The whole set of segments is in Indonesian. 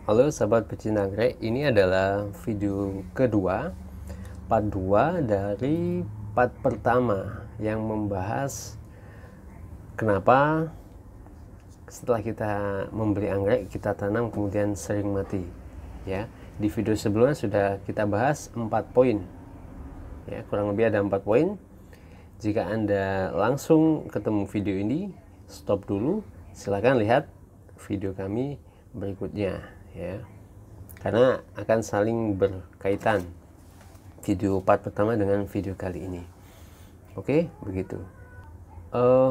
Halo sahabat pecinta anggrek, ini adalah video kedua, part 2 dari part pertama yang membahas kenapa setelah kita membeli anggrek kita tanam kemudian sering mati. Ya, di video sebelumnya sudah kita bahas 4 poin. Ya, kurang lebih ada 4 poin. Jika Anda langsung ketemu video ini, stop dulu, silakan lihat video kami berikutnya. Ya, karena akan saling berkaitan video part pertama dengan video kali ini. Oke, begitu.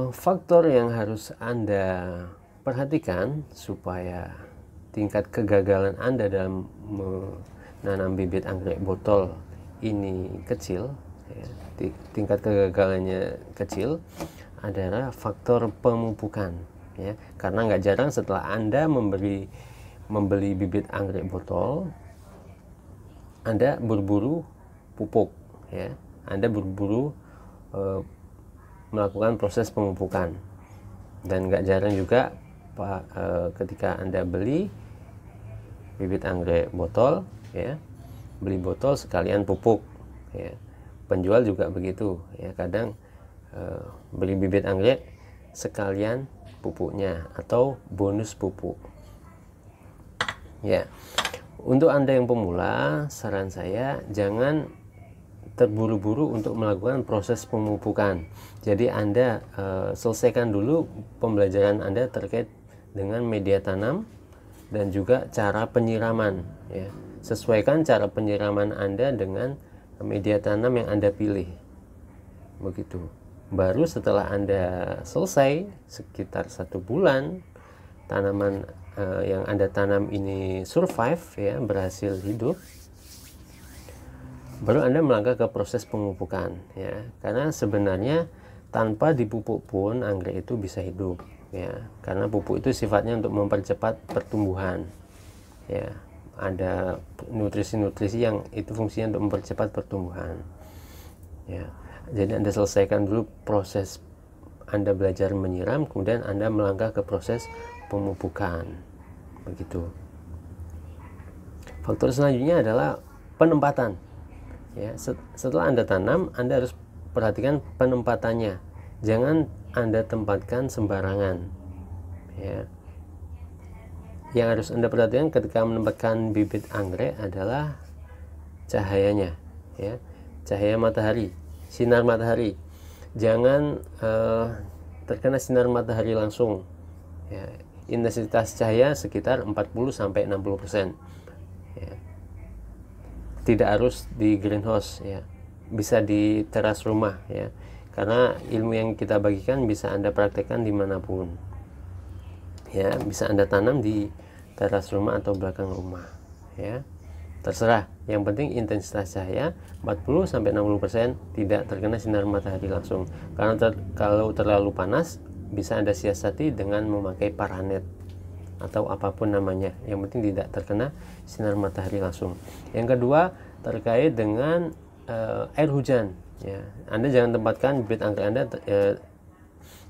Faktor yang harus Anda perhatikan supaya tingkat kegagalan Anda dalam menanam bibit anggrek botol ini kecil, ya, tingkat kegagalannya kecil, adalah faktor pemupukan. Ya, karena nggak jarang setelah Anda membeli bibit anggrek botol, Anda berburu pupuk, ya. Anda berburu melakukan proses pemupukan, dan nggak jarang juga ketika Anda beli bibit anggrek botol, ya, beli botol sekalian pupuk, ya. Penjual juga begitu, ya, kadang beli bibit anggrek sekalian pupuknya atau bonus pupuk. Ya, untuk Anda yang pemula, saran saya jangan terburu-buru untuk melakukan proses pemupukan. Jadi Anda selesaikan dulu pembelajaran Anda terkait dengan media tanam dan juga cara penyiraman. Ya, sesuaikan cara penyiraman Anda dengan media tanam yang Anda pilih. Begitu. Baru setelah Anda selesai sekitar 1 bulan, tanaman yang Anda tanam ini survive, ya, berhasil hidup, baru Anda melangkah ke proses pemupukan, ya. Karena sebenarnya tanpa dipupuk pun anggrek itu bisa hidup, ya. Karena pupuk itu sifatnya untuk mempercepat pertumbuhan, ya. Ada nutrisi-nutrisi yang itu fungsinya untuk mempercepat pertumbuhan, ya. Jadi Anda selesaikan dulu proses Anda belajar menyiram, kemudian Anda melangkah ke proses pemupukan, begitu. Faktor selanjutnya adalah penempatan. Ya, setelah Anda tanam, Anda harus perhatikan penempatannya. Jangan Anda tempatkan sembarangan. Ya. Yang harus Anda perhatikan ketika menempatkan bibit anggrek adalah cahayanya, ya. Cahaya matahari, sinar matahari. Jangan terkena sinar matahari langsung. Ya, intensitas cahaya sekitar 40-60%. Ya. Tidak harus di greenhouse, ya. Bisa di teras rumah, ya. Karena ilmu yang kita bagikan bisa Anda praktekkan dimanapun. Ya, bisa Anda tanam di teras rumah atau belakang rumah, ya. Terserah. Yang penting intensitas cahaya 40-60% tidak terkena sinar matahari langsung. Karena kalau terlalu panas, bisa Anda siasati dengan memakai paranet atau apapun namanya, yang penting tidak terkena sinar matahari langsung. Yang kedua, terkait dengan air hujan, ya. Anda jangan tempatkan bibit anggrek Anda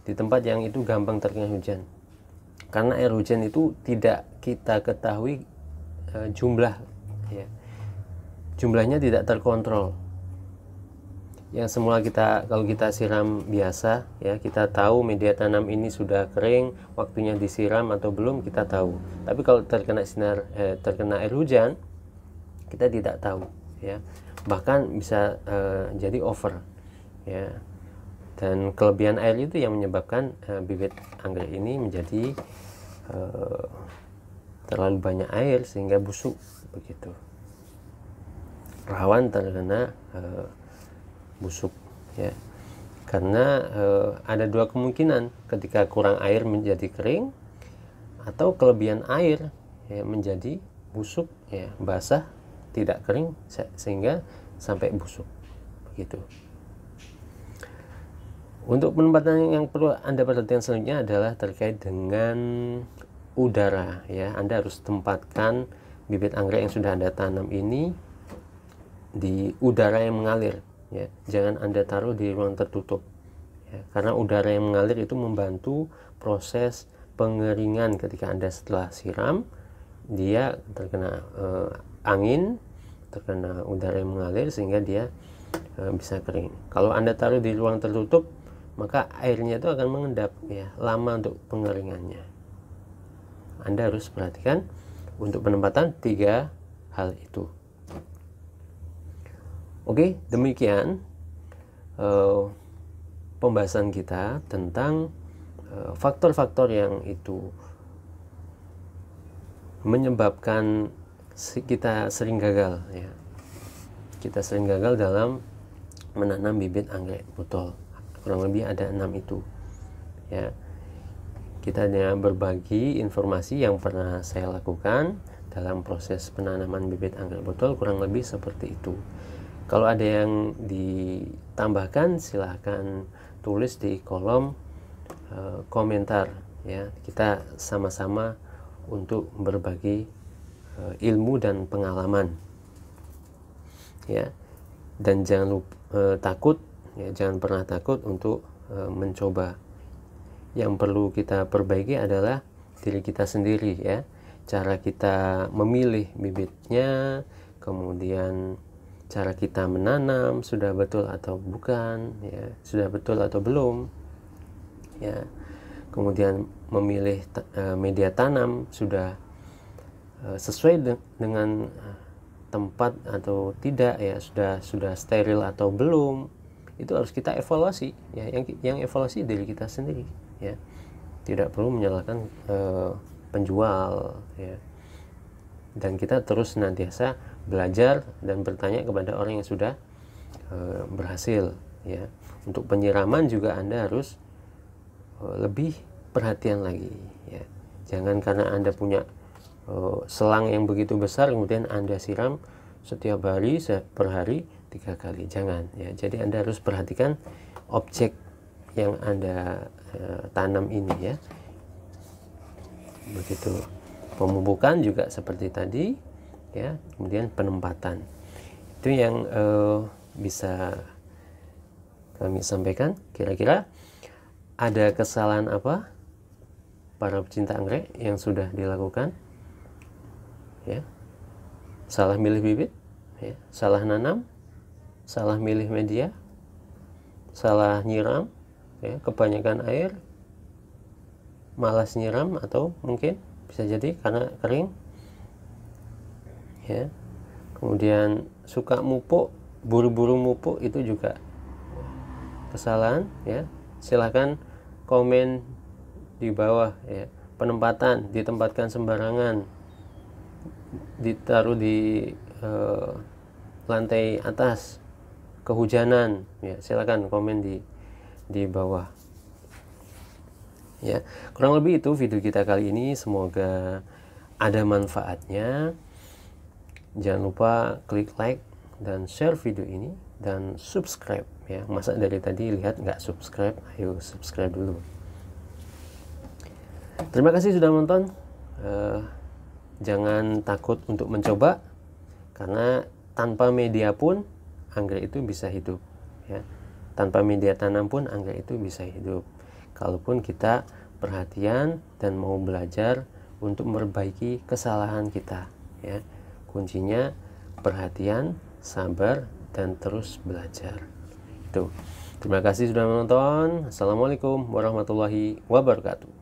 di tempat yang itu gampang terkena hujan, karena air hujan itu tidak kita ketahui jumlah, ya. Jumlahnya tidak terkontrol. Yang semula kalau kita siram biasa, ya, kita tahu media tanam ini sudah kering, waktunya disiram atau belum kita tahu. Tapi kalau terkena air hujan, kita tidak tahu, ya. Bahkan bisa jadi over, ya. Dan kelebihan air itu yang menyebabkan bibit anggrek ini menjadi terlalu banyak air sehingga busuk, begitu. Rawan terkena busuk, ya. Karena ada 2 kemungkinan, ketika kurang air menjadi kering, atau kelebihan air, ya, menjadi busuk, ya, basah tidak kering sehingga sampai busuk, begitu. Untuk penempatan yang perlu Anda perhatikan selanjutnya adalah terkait dengan udara, ya. Anda harus tempatkan bibit anggrek yang sudah Anda tanam ini di udara yang mengalir, ya. Jangan Anda taruh di ruang tertutup, ya, karena udara yang mengalir itu membantu proses pengeringan ketika Anda setelah siram, dia terkena angin, terkena udara yang mengalir sehingga dia bisa kering. Kalau Anda taruh di ruang tertutup, maka airnya itu akan mengendap, ya, lama untuk pengeringannya. Anda harus perhatikan untuk penempatan 3 hal itu. Oke, demikian pembahasan kita tentang faktor-faktor yang itu menyebabkan kita sering gagal, ya. Kita sering gagal dalam menanam bibit anggrek botol. Kurang lebih ada 6 itu, ya. Kita hanya berbagi informasi yang pernah saya lakukan dalam proses penanaman bibit anggrek botol, kurang lebih seperti itu. Kalau ada yang ditambahkan, silahkan tulis di kolom komentar, ya. Kita sama-sama untuk berbagi ilmu dan pengalaman, ya. Dan jangan lupa takut, ya, jangan pernah takut untuk mencoba. Yang perlu kita perbaiki adalah diri kita sendiri, ya. Cara kita memilih bibitnya, kemudian cara kita menanam sudah betul atau bukan, ya, sudah betul atau belum, ya. Kemudian memilih media tanam sudah sesuai dengan tempat atau tidak, ya, sudah steril atau belum. Itu harus kita evaluasi, ya. Yang evaluasi diri kita sendiri, ya. Tidak perlu menyalahkan penjual, ya. Dan kita terus senantiasa belajar dan bertanya kepada orang yang sudah berhasil, ya. Untuk penyiraman juga Anda harus lebih perhatian lagi, ya. Jangan karena Anda punya selang yang begitu besar kemudian Anda siram setiap hari per hari 3 kali, jangan, ya. Jadi Anda harus perhatikan objek yang Anda tanam ini, ya. Begitu. Pemupukan juga seperti tadi, ya. Kemudian penempatan itu yang bisa kami sampaikan. Kira-kira ada kesalahan apa para pecinta anggrek yang sudah dilakukan, ya? Salah milih bibit, ya. Salah nanam, salah milih media, salah nyiram, ya, kebanyakan air, malas nyiram, atau mungkin bisa jadi karena kering, ya. Kemudian suka mupuk, buru-buru mupuk, itu juga kesalahan, ya. Silahkan komen di bawah, ya. Penempatan, ditempatkan sembarangan, ditaruh di lantai atas, kehujanan, ya. Silakan komen di bawah, ya. Kurang lebih itu video kita kali ini, semoga ada manfaatnya. Jangan lupa klik like dan share video ini dan subscribe, ya. Masa dari tadi lihat nggak subscribe? Ayo subscribe dulu. Terima kasih sudah nonton. Jangan takut untuk mencoba, karena tanpa media pun anggrek itu bisa hidup, ya. Tanpa media tanam pun anggrek itu bisa hidup, kalaupun kita perhatian dan mau belajar untuk memperbaiki kesalahan kita, ya. Kuncinya perhatian, sabar, dan terus belajar. Itu. Terima kasih sudah menonton. Assalamualaikum warahmatullahi wabarakatuh.